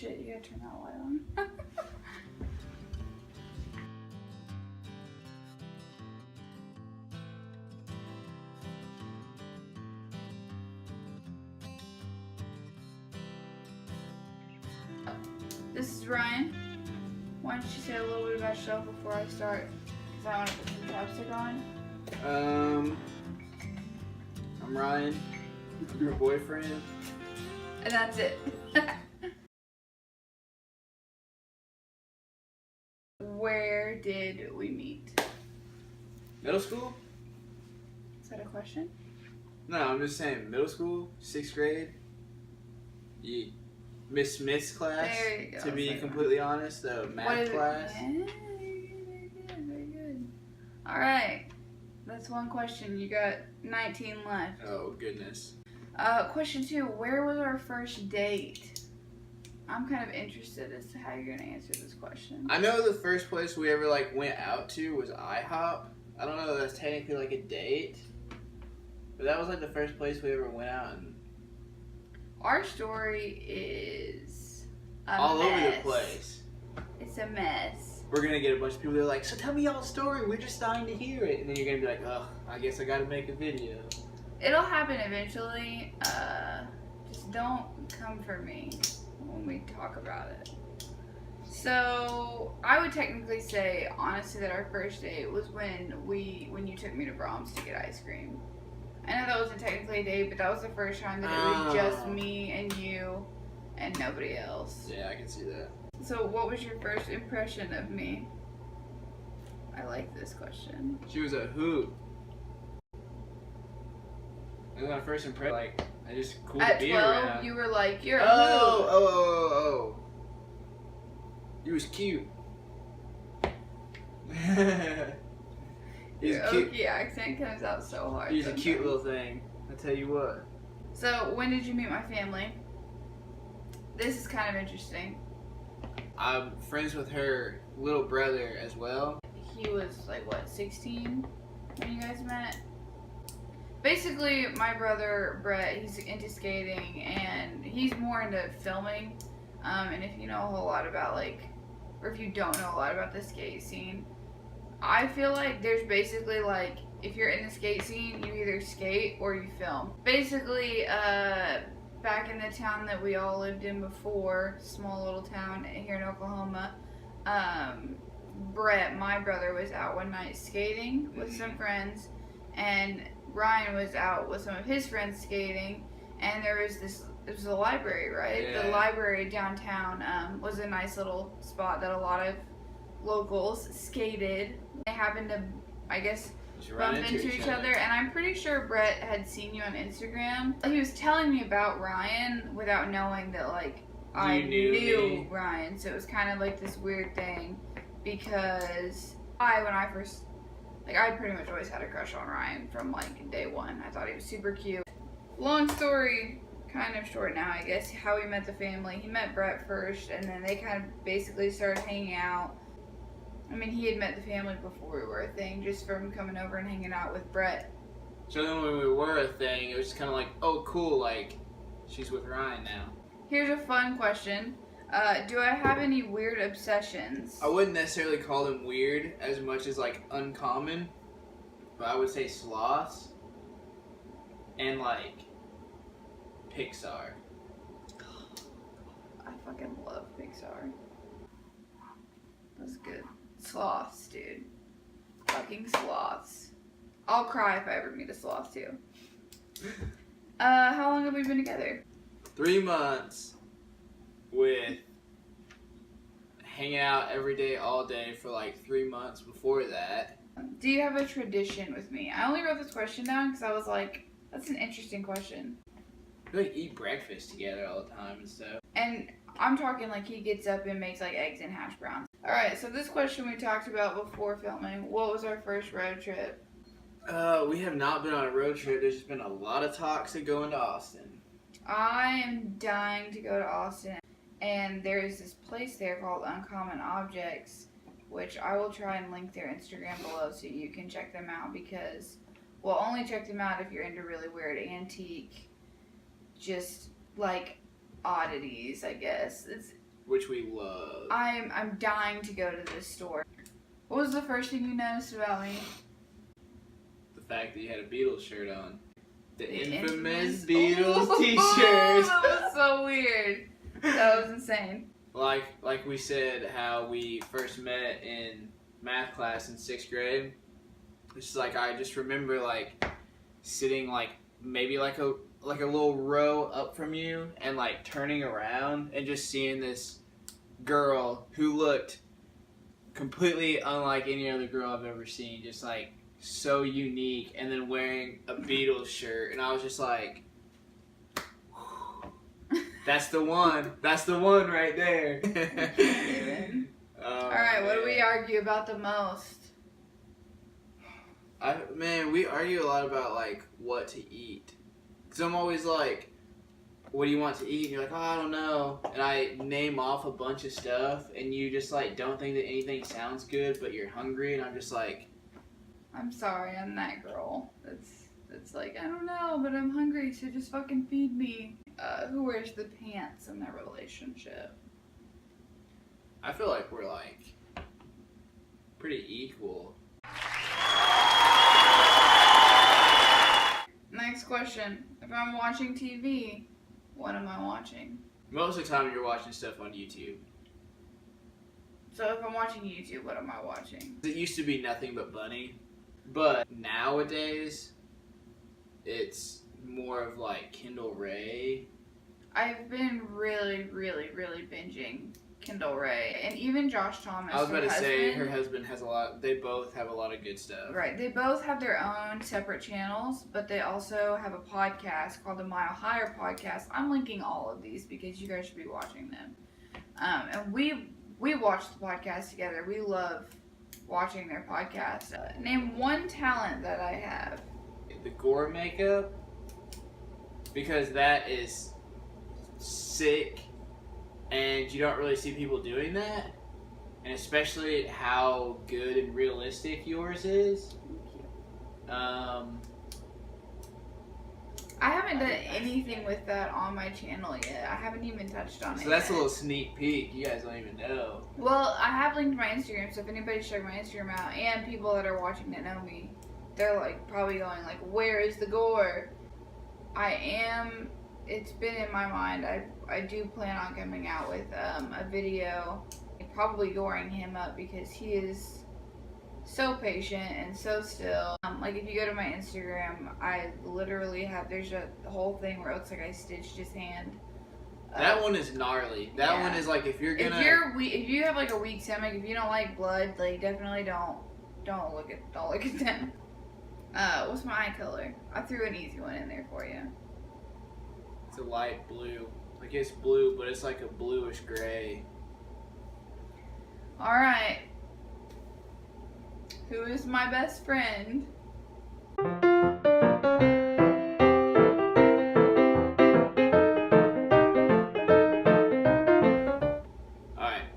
shit, you gotta turn that light on. This is Ryan. Why don't you say a little bit about yourself before I start? Because I want to put some chapstick on. I'm Ryan, your boyfriend. And that's it. Where did we meet? Middle school? Is that a question? No, I'm just saying middle school, 6th grade. Yeah. Miss Smith's class. There you go. To be completely honest, the math class. Yeah, very good. Alright. That's one question. You got 19 left. Oh, goodness. Question 2. Where was our first date? I'm kind of interested as to how you're going to answer this question. I know the first place we ever, went out to was IHOP. I don't know if that's technically, a date. But that was, the first place we ever went out and... Our story is a all mess. over the place. It's a mess. We're going to get a bunch of people that are like, so tell me y'all's story. We're just dying to hear it. And then you're going to be like, ugh, I guess I got to make a video. It'll happen eventually. Just don't come for me when we talk about it. So, I would technically say, honestly, that our first date was when you took me to Brahms to get ice cream. I know that wasn't technically a date, but that was the first time that it was just me and you and nobody else. Yeah, I can see that. So what was your first impression of me? I like this question. She was a hoot. That was my first impression. I just cool At to be 12, around. you were like, you're a hoot. Oh. You was cute. Your Okie accent comes out so hard. He's a sometimes. cute little thing. I tell you what. So, when did you meet my family? This is kind of interesting. I'm friends with her little brother as well. He was 16 when you guys met? Basically, my brother Brett, he's into skating and he's more into filming. And if you know a whole lot about or if you don't know a lot about the skate scene, I feel like there's basically if you're in the skate scene, you either skate or you film. Basically, back in the town that we all lived in before, small little town here in Oklahoma, Brett, my brother, was out one night skating with some friends, and Ryan was out with some of his friends skating, and there was a library, right? Yeah. The library downtown was a nice little spot that a lot of locals skated. They happened to, I guess, bump into each other, and I'm pretty sure Brett had seen you on Instagram. He was telling me about Ryan without knowing that I knew Ryan, so it was kind of this weird thing because when I first I pretty much always had a crush on Ryan from day one. I thought he was super cute. Long story kind of short now, I guess, how we met the family. He met Brett first, and then they kind of basically started hanging out. I mean, he had met the family before we were a thing, just from coming over and hanging out with Brett. So then when we were a thing, it was just kind of oh, cool, she's with Ryan now. Here's a fun question. Do I have any weird obsessions? I wouldn't necessarily call them weird as much as uncommon, but I would say sloths and Pixar. I fucking love Pixar. That's good. Sloths, dude. Fucking sloths. I'll cry if I ever meet a sloth too. How long have we been together? 3 months with hanging out every day, all day for 3 months before that. Do you have a tradition with me? I only wrote this question down because I was like, that's an interesting question. We eat breakfast together all the time and stuff. And I'm talking he gets up and makes eggs and hash browns. Alright, so this question we talked about before filming. What was our first road trip? We have not been on a road trip. There's just been a lot of talks of going to Austin. I am dying to go to Austin, and there is this place there called Uncommon Objects, which I will try and link their Instagram below so you can check them out, because, well, only check them out if you're into really weird antique, just oddities, I guess. which we love. I'm dying to go to this store. What was the first thing you noticed about me? The fact that you had a Beatles shirt on. The infamous infamous Beatles t-shirt. That was so weird. That was insane. Like we said, how we first met in math class in 6th grade. It's just like I just remember like sitting like maybe like a little row up from you and like turning around and just seeing this girl who looked completely unlike any other girl I've ever seen, just like so unique, and then wearing a Beatles shirt, and I was just like, that's the one right there. Alright, what do we argue about the most? We argue a lot about like what to eat. Cause I'm always like, what do you want to eat? And you're like, oh, I don't know. And I name off a bunch of stuff, and you just like don't think that anything sounds good, but you're hungry, and I'm just like, I'm sorry, I'm that girl. That's like, I don't know, but I'm hungry, so just fucking feed me. Who wears the pants in their relationship? I feel like we're like pretty equal. Next question. If I'm watching TV, what am I watching? Most of the time you're watching stuff on YouTube. So if I'm watching YouTube, what am I watching? It used to be nothing but Bunny, but nowadays it's more of like Kendall Ray. I've been really binging Kendall Ray and even Josh Thomas. I was about to say her husband has a lot. They both have a lot of good stuff. Right. They both have their own separate channels, but they also have a podcast called the Mile Higher Podcast. I'm linking all of these because you guys should be watching them. And we watch the podcast together. We love watching their podcast. Name one talent that I have. The gore makeup, because that is sick, and you don't really see people doing that, and especially how good and realistic yours is. I haven't done anything with that on my channel yet. I haven't even touched on it. So that's yet. a little sneak peek. You guys don't even know. Well, I have linked my Instagram, so if anybody's checking my Instagram out, and people that are watching that know me, they're like probably going like, "Where is the gore?" It's been in my mind. I do plan on coming out with a video, probably goring him up because he is so patient and so still. Like if you go to my Instagram, I literally have there's a whole thing where it looks like I stitched his hand. That one is gnarly. That one is like if you're gonna. If you have like a weak stomach, if you don't like blood, like definitely don't look at them. What's my eye color? I threw an easy one in there for you. It's a light blue. Like it's blue, but it's like a bluish gray. All right. Who is my best friend? Alright.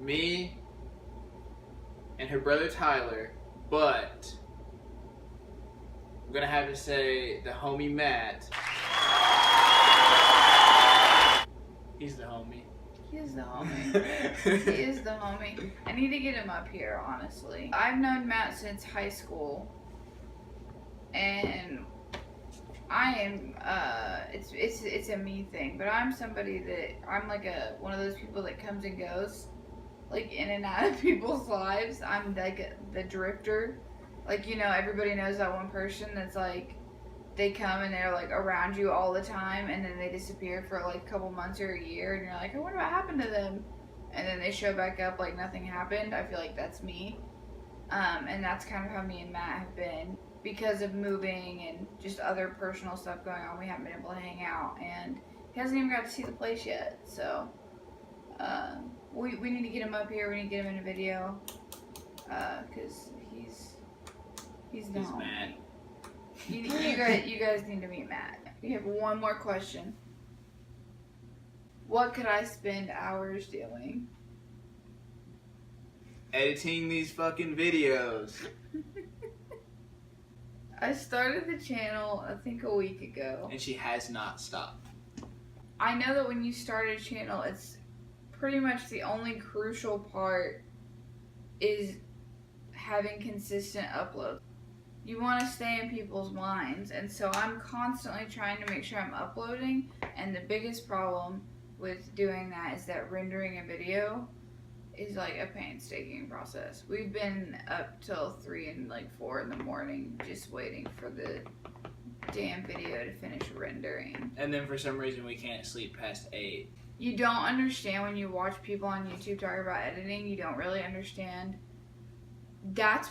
Me and her brother Tyler, but I'm gonna have to say the homie Matt. He's the homie. He is the homie. He is the homie. I need to get him up here, honestly. I've known Matt since high school. And I am, it's a me thing. But I'm somebody that, I'm like one of those people that comes and goes. Like, in and out of people's lives. I'm like the drifter. Like, you know, everybody knows that one person that's like, they come and they're like around you all the time and then they disappear for like a couple months or a year and you're like, I wonder what happened to them, and then they show back up like nothing happened. I feel like that's me. And that's kind of how me and Matt have been. Because of moving and just other personal stuff going on, we haven't been able to hang out, and he hasn't even got to see the place yet. So we need to get him up here. We need to get him in a video because he's the homie. Mad. You guys need to meet Matt. We have one more question. What could I spend hours doing? Editing these fucking videos. I started the channel, I think, a week ago. And she has not stopped. I know that when you start a channel, it's pretty much the only crucial part is having consistent uploads. You want to stay in people's minds, and so I'm constantly trying to make sure I'm uploading, and the biggest problem with doing that is that rendering a video is like a painstaking process. We've been up till 3 and like 4 in the morning just waiting for the damn video to finish rendering. And then for some reason we can't sleep past 8. You don't understand when you watch people on YouTube talk about editing. You don't really understand. That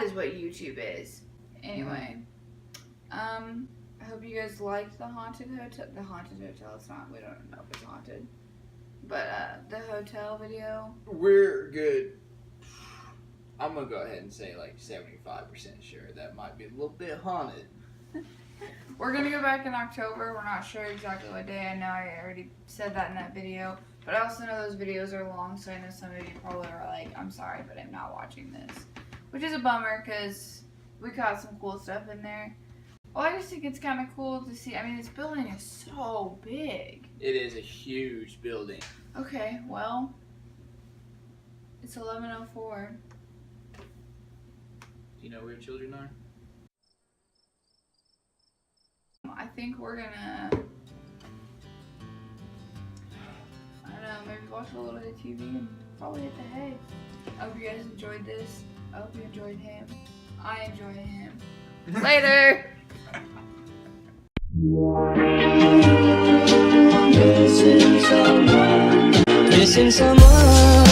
is what YouTube is. Anyway, I hope you guys liked the haunted hotel. The haunted hotel. It's not. We don't know if it's haunted. But the hotel video. We're good. I'm gonna go ahead and say like 75% sure that might be a little bit haunted. We're gonna go back in October. We're not sure exactly what day. I know I already said that in that video. But I also know those videos are long, so I know some of you probably are like, I'm sorry, but I'm not watching this. Which is a bummer, because we caught some cool stuff in there. Well, I just think it's kind of cool to see. I mean, this building is so big. It is a huge building. Okay, well, it's 11:04. Do you know where children are? I think we're gonna, I don't know, maybe watch a little bit of TV and probably hit the hay. I hope you guys enjoyed this. I hope you enjoyed him. I enjoy him. Later! Missing someone